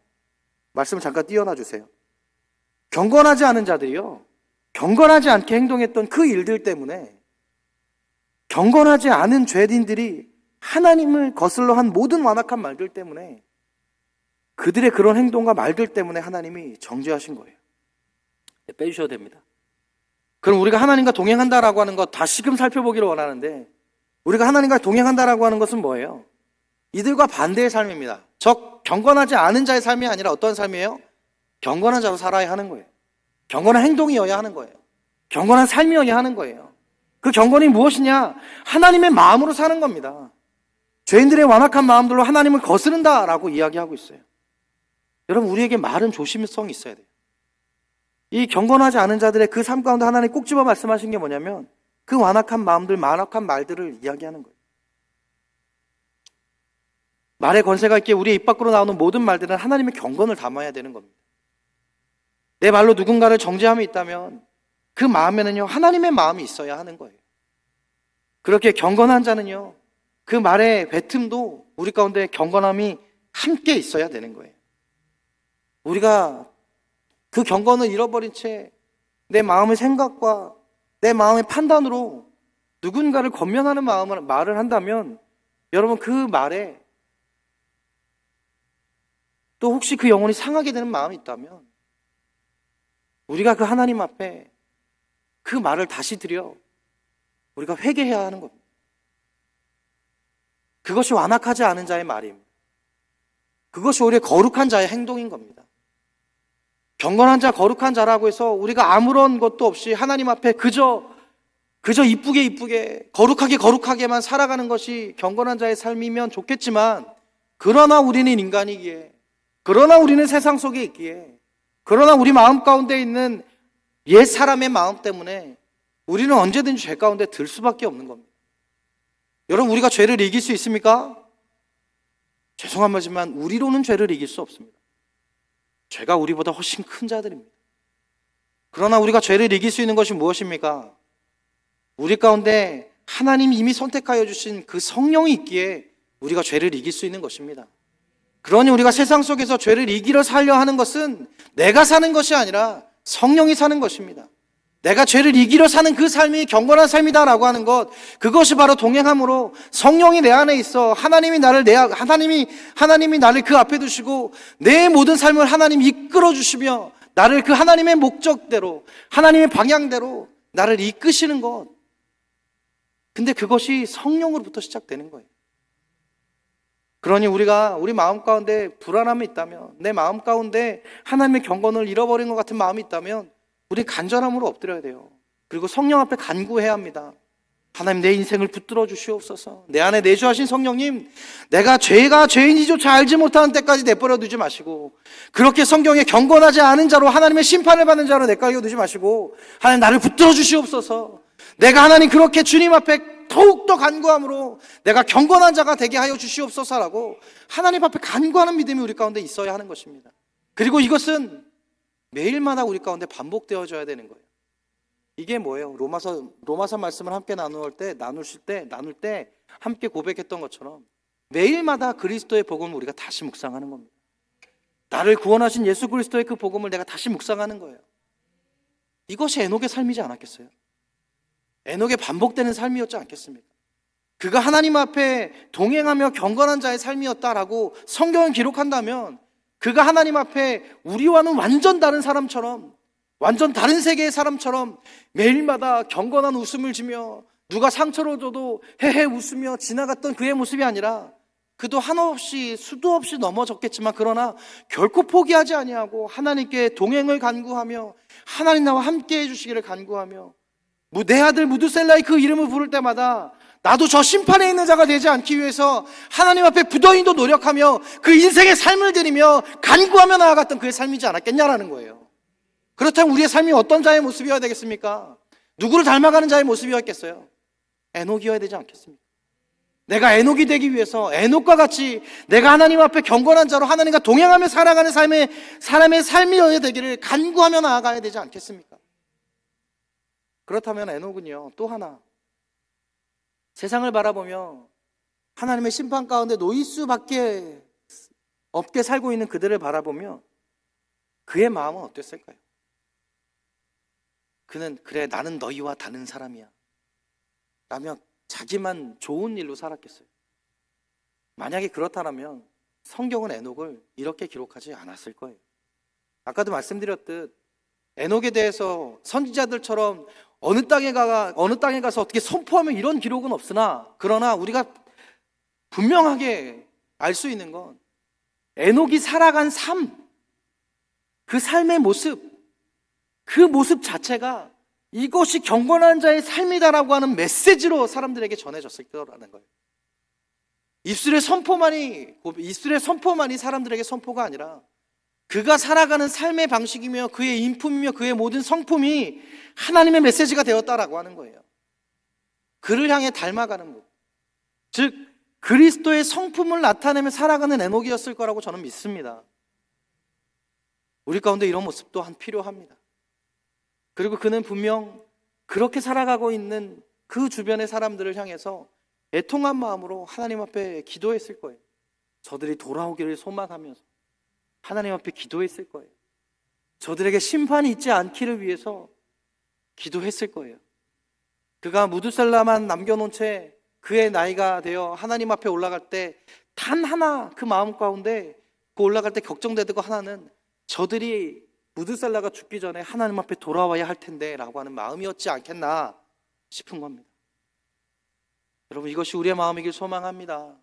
말씀을 잠깐 띄워놔 주세요. 경건하지 않은 자들이요, 경건하지 않게 행동했던 그 일들 때문에, 경건하지 않은 죄인들이 하나님을 거슬러 한 모든 완악한 말들 때문에, 그들의 그런 행동과 말들 때문에 하나님이 정죄하신 거예요. 빼주셔도 됩니다. 그럼 우리가 하나님과 동행한다라고 하는 것 다시금 살펴보기를 원하는데, 우리가 하나님과 동행한다라고 하는 것은 뭐예요? 이들과 반대의 삶입니다. 즉 경건하지 않은 자의 삶이 아니라 어떤 삶이에요? 경건한 자로 살아야 하는 거예요. 경건한 행동이어야 하는 거예요. 경건한 삶이어야 하는 거예요. 그 경건이 무엇이냐? 하나님의 마음으로 사는 겁니다. 죄인들의 완악한 마음들로 하나님을 거스른다라고 이야기하고 있어요. 여러분, 우리에게 말은 조심성이 있어야 돼요. 이 경건하지 않은 자들의 그 삶 가운데 하나님 꼭 집어 말씀하신 게 뭐냐면, 그 완악한 마음들, 완악한 말들을 이야기하는 거예요. 말의 권세가 있기에 우리의 입 밖으로 나오는 모든 말들은 하나님의 경건을 담아야 되는 겁니다. 내 말로 누군가를 정죄함이 있다면 그 마음에는요, 하나님의 마음이 있어야 하는 거예요. 그렇게 경건한 자는요, 그 말의 뱉음도 우리 가운데 경건함이 함께 있어야 되는 거예요. 우리가 그 경건을 잃어버린 채 내 마음의 생각과 내 마음의 판단으로 누군가를 권면하는 말을 한다면, 여러분, 그 말에 또 혹시 그 영혼이 상하게 되는 마음이 있다면, 우리가 그 하나님 앞에 그 말을 다시 드려 우리가 회개해야 하는 겁니다. 그것이 완악하지 않은 자의 말입니다. 그것이 오히려 거룩한 자의 행동인 겁니다. 경건한 자, 거룩한 자라고 해서 우리가 아무런 것도 없이 하나님 앞에 그저 이쁘게 거룩하게만 살아가는 것이 경건한 자의 삶이면 좋겠지만, 그러나 우리는 인간이기에, 그러나 우리는 세상 속에 있기에, 그러나 우리 마음 가운데 있는 옛 사람의 마음 때문에 우리는 언제든지 죄 가운데 들 수밖에 없는 겁니다. 여러분, 우리가 죄를 이길 수 있습니까? 죄송한 말이지만 우리로는 죄를 이길 수 없습니다. 죄가 우리보다 훨씬 큰 자들입니다. 그러나 우리가 죄를 이길 수 있는 것이 무엇입니까? 우리 가운데 하나님이 이미 선택하여 주신 그 성령이 있기에 우리가 죄를 이길 수 있는 것입니다. 그러니 우리가 세상 속에서 죄를 이기려 살려 하는 것은 내가 사는 것이 아니라 성령이 사는 것입니다. 내가 죄를 이기려 사는 그 삶이 경건한 삶이다라고 하는 것, 그것이 바로 동행함으로 성령이 내 안에 있어 하나님이 나를 그 앞에 두시고 내 모든 삶을 하나님이 이끌어 주시며 나를 그 하나님의 목적대로, 하나님의 방향대로 나를 이끄시는 것. 근데 그것이 성령으로부터 시작되는 거예요. 그러니 우리가 우리 마음 가운데 불안함이 있다면, 내 마음 가운데 하나님의 경건을 잃어버린 것 같은 마음이 있다면, 우리 간절함으로 엎드려야 돼요. 그리고 성령 앞에 간구해야 합니다. 하나님, 내 인생을 붙들어 주시옵소서. 내 안에 내주하신 성령님, 내가 죄가 죄인이조차 알지 못하는 때까지 내버려 두지 마시고, 그렇게 성경에 경건하지 않은 자로 하나님의 심판을 받는 자로 내버려 두지 마시고, 하나님, 나를 붙들어 주시옵소서. 내가 하나님 그렇게 주님 앞에 더욱더 간구함으로 내가 경건한 자가 되게 하여 주시옵소서라고 하나님 앞에 간구하는 믿음이 우리 가운데 있어야 하는 것입니다. 그리고 이것은 매일마다 우리 가운데 반복되어져야 되는 거예요. 이게 뭐예요? 로마서 말씀을 함께 나눌 때 함께 고백했던 것처럼 매일마다 그리스도의 복음을 우리가 다시 묵상하는 겁니다. 나를 구원하신 예수 그리스도의 그 복음을 내가 다시 묵상하는 거예요. 이것이 에녹의 삶이지 않았겠어요? 에녹의 반복되는 삶이었지 않겠습니까? 그가 하나님 앞에 동행하며 경건한 자의 삶이었다라고 성경을 기록한다면, 그가 하나님 앞에 우리와는 완전 다른 사람처럼, 완전 다른 세계의 사람처럼 매일마다 경건한 웃음을 지며 누가 상처를 줘도 헤헤 웃으며 지나갔던 그의 모습이 아니라, 그도 한없이 수도 없이 넘어졌겠지만 그러나 결코 포기하지 아니하고 하나님께 동행을 간구하며 하나님 나와 함께 해주시기를 간구하며, 내 아들 무드셀라의 그 이름을 부를 때마다 나도 저 심판에 있는 자가 되지 않기 위해서 하나님 앞에 부더히도 노력하며 그 인생의 삶을 드리며 간구하며 나아갔던 그의 삶이지 않았겠냐라는 거예요. 그렇다면 우리의 삶이 어떤 자의 모습이어야 되겠습니까? 누구를 닮아가는 자의 모습이었겠어요? 에녹이어야 되지 않겠습니까? 내가 에녹이 되기 위해서 에녹과 같이 내가 하나님 앞에 경건한 자로 하나님과 동행하며 살아가는 사람의 삶이어야 되기를 간구하며 나아가야 되지 않겠습니까? 그렇다면 에녹은요, 또 하나, 세상을 바라보며 하나님의 심판 가운데 놓일 수밖에 없게 살고 있는 그들을 바라보며 그의 마음은 어땠을까요? 그는 그래 나는 너희와 다른 사람이야 라며 자기만 좋은 일로 살았겠어요? 만약에 그렇다면 성경은 에녹을 이렇게 기록하지 않았을 거예요. 아까도 말씀드렸듯 에녹에 대해서 선지자들처럼 어느 땅에 가서 어떻게 선포하면 이런 기록은 없으나, 그러나 우리가 분명하게 알 수 있는 건 에녹이 살아간 삶, 그 삶의 모습, 그 모습 자체가 이것이 경건한 자의 삶이다라고 하는 메시지로 사람들에게 전해졌을 거라는 거예요. 입술의 선포만이 사람들에게 선포가 아니라 그가 살아가는 삶의 방식이며 그의 인품이며 그의 모든 성품이 하나님의 메시지가 되었다라고 하는 거예요. 그를 향해 닮아가는 것, 즉 그리스도의 성품을 나타내며 살아가는 에녹이었을 거라고 저는 믿습니다. 우리 가운데 이런 모습 또한 필요합니다. 그리고 그는 분명 그렇게 살아가고 있는 그 주변의 사람들을 향해서 애통한 마음으로 하나님 앞에 기도했을 거예요. 저들이 돌아오기를 소망하면서 하나님 앞에 기도했을 거예요. 저들에게 심판이 있지 않기를 위해서 기도했을 거예요. 그가 무드셀라만 남겨놓은 채 그의 나이가 되어 하나님 앞에 올라갈 때 단 하나 그 마음 가운데 그 올라갈 때 걱정되던 거 하나는 저들이 무드셀라가 죽기 전에 하나님 앞에 돌아와야 할 텐데 라고 하는 마음이었지 않겠나 싶은 겁니다. 여러분, 이것이 우리의 마음이길 소망합니다.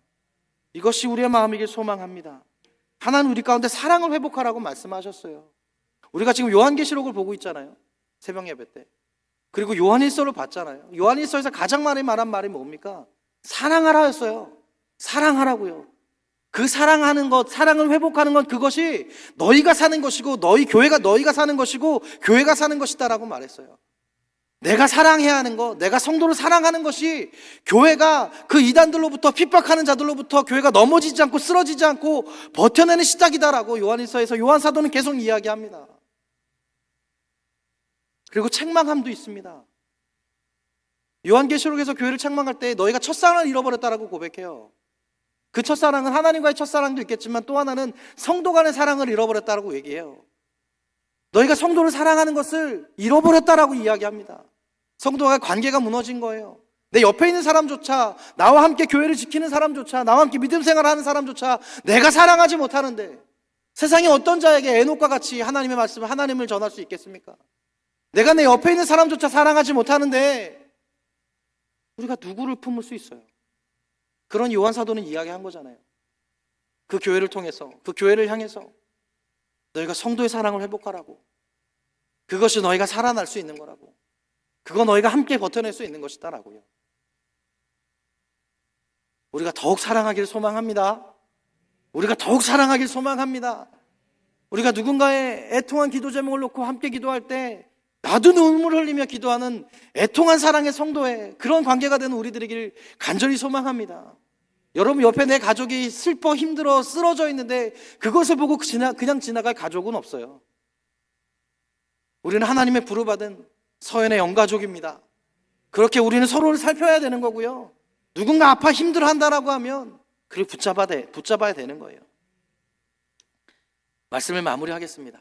이것이 우리의 마음이길 소망합니다. 하나님 우리 가운데 사랑을 회복하라고 말씀하셨어요. 우리가 지금 요한계시록을 보고 있잖아요, 새벽 예배 때. 그리고 요한일서를 봤잖아요. 요한일서에서 가장 많이 말한 말이 뭡니까? 사랑하라였어요. 사랑하라고요. 그 사랑하는 것, 사랑을 회복하는 것, 그것이 너희가 사는 것이고 너희가 사는 것이고 교회가 사는 것이다라고 말했어요. 내가 사랑해야 하는 것, 내가 성도를 사랑하는 것이 교회가 그 이단들로부터 핍박하는 자들로부터 교회가 넘어지지 않고 쓰러지지 않고 버텨내는 시작이다라고 요한일서에서 요한 사도는 계속 이야기합니다. 그리고 책망함도 있습니다. 요한계시록에서 교회를 책망할 때 너희가 첫사랑을 잃어버렸다라고 고백해요. 그 첫사랑은 하나님과의 첫사랑도 있겠지만 또 하나는 성도 간의 사랑을 잃어버렸다라고 얘기해요. 너희가 성도를 사랑하는 것을 잃어버렸다라고 이야기합니다. 성도와 관계가 무너진 거예요. 내 옆에 있는 사람조차, 나와 함께 교회를 지키는 사람조차, 나와 함께 믿음 생활하는 사람조차 내가 사랑하지 못하는데 세상에 어떤 자에게 에녹과 같이 하나님의 말씀을, 하나님을 전할 수 있겠습니까? 내가 내 옆에 있는 사람조차 사랑하지 못하는데 우리가 누구를 품을 수 있어요? 그런 요한 사도는 이야기한 거잖아요. 그 교회를 통해서, 그 교회를 향해서 너희가 성도의 사랑을 회복하라고, 그것이 너희가 살아날 수 있는 거라고, 그거 너희가 함께 버텨낼 수 있는 것이다 라고요. 우리가 더욱 사랑하기를 소망합니다. 우리가 더욱 사랑하기를 소망합니다. 우리가 누군가의 애통한 기도 제목을 놓고 함께 기도할 때 나도 눈물을 흘리며 기도하는 애통한 사랑의 성도의 그런 관계가 되는 우리들이길 간절히 소망합니다. 여러분 옆에 내 가족이 슬퍼 힘들어 쓰러져 있는데 그것을 보고 그냥 지나갈 가족은 없어요. 우리는 하나님의 부르받은 서연의 영가족입니다. 그렇게 우리는 서로를 살펴야 되는 거고요. 누군가 아파 힘들어한다라고 하면 그를 붙잡아야 되는 거예요. 말씀을 마무리하겠습니다.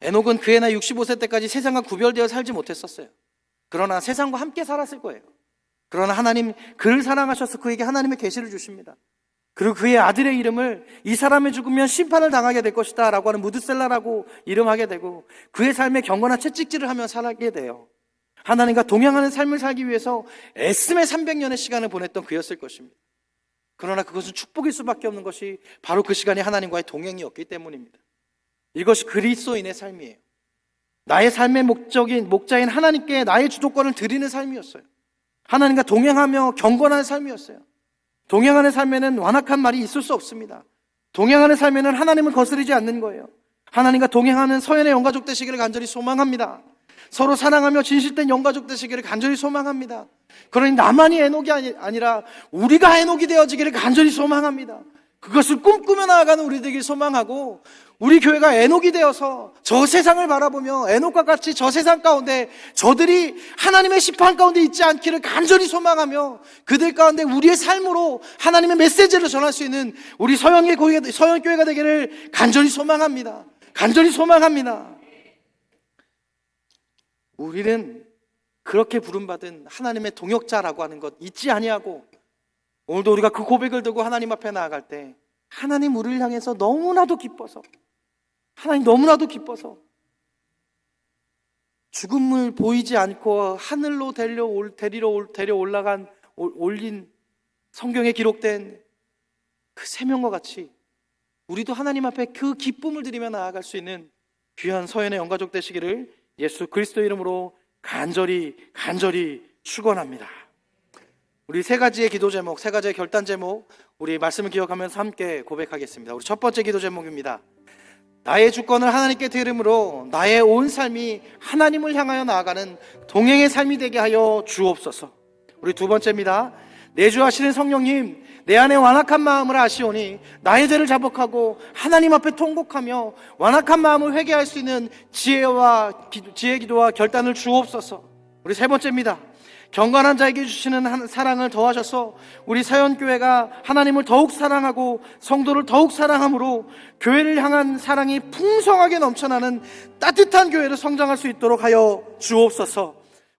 에녹은 그의 나이 65세 때까지 세상과 구별되어 살지 못했었어요. 그러나 세상과 함께 살았을 거예요. 그러나 하나님 그를 사랑하셔서 그에게 하나님의 계시를 주십니다. 그리고 그의 아들의 이름을 이 사람이 죽으면 심판을 당하게 될 것이다 라고 하는 무드셀라라고 이름하게 되고, 그의 삶에 경건한 채찍질을 하며 살게 돼요. 하나님과 동행하는 삶을 살기 위해서 애씀의 300년의 시간을 보냈던 그였을 것입니다. 그러나 그것은 축복일 수밖에 없는 것이 바로 그 시간이 하나님과의 동행이었기 때문입니다. 이것이 그리스도인의 삶이에요. 나의 삶의 목자인 하나님께 나의 주도권을 드리는 삶이었어요. 하나님과 동행하며 경건한 삶이었어요. 동행하는 삶에는 완악한 말이 있을 수 없습니다. 동행하는 삶에는 하나님을 거스르지 않는 거예요. 하나님과 동행하는 서연의 영가족 되시기를 간절히 소망합니다. 서로 사랑하며 진실된 영가족 되시기를 간절히 소망합니다. 그러니 나만이 에녹이 아니라 우리가 에녹이 되어지기를 간절히 소망합니다. 그것을 꿈꾸며 나아가는 우리 되길 소망하고, 우리 교회가 에녹이 되어서 저 세상을 바라보며 에녹과 같이 저 세상 가운데 저들이 하나님의 심판 가운데 있지 않기를 간절히 소망하며, 그들 가운데 우리의 삶으로 하나님의 메시지를 전할 수 있는 우리 서영교회가 되기를 간절히 소망합니다. 간절히 소망합니다. 우리는 그렇게 부름받은 하나님의 동역자라고 하는 것 잊지 아니하고, 오늘도 우리가 그 고백을 들고 하나님 앞에 나아갈 때 하나님 우리를 향해서 너무나도 기뻐서, 하나님 너무나도 기뻐서 죽음을 보이지 않고 하늘로 올린 성경에 기록된 그 세 명과 같이 우리도 하나님 앞에 그 기쁨을 드리며 나아갈 수 있는 귀한 서연의 영가족 되시기를 예수 그리스도 이름으로 간절히 축원합니다. 우리 세 가지의 기도 제목, 세 가지의 결단 제목, 우리 말씀을 기억하면서 함께 고백하겠습니다. 우리 첫 번째 기도 제목입니다. 나의 주권을 하나님께 드림으로 나의 온 삶이 하나님을 향하여 나아가는 동행의 삶이 되게 하여 주옵소서. 우리 두 번째입니다. 내주하시는 성령님, 내 안에 완악한 마음을 아시오니 나의 죄를 자복하고 하나님 앞에 통곡하며 완악한 마음을 회개할 수 있는 지혜 기도와 결단을 주옵소서. 우리 세 번째입니다. 경건한 자에게 주시는 사랑을 더하셔서 우리 서연교회가 하나님을 더욱 사랑하고 성도를 더욱 사랑함으로 교회를 향한 사랑이 풍성하게 넘쳐나는 따뜻한 교회로 성장할 수 있도록 하여 주옵소서.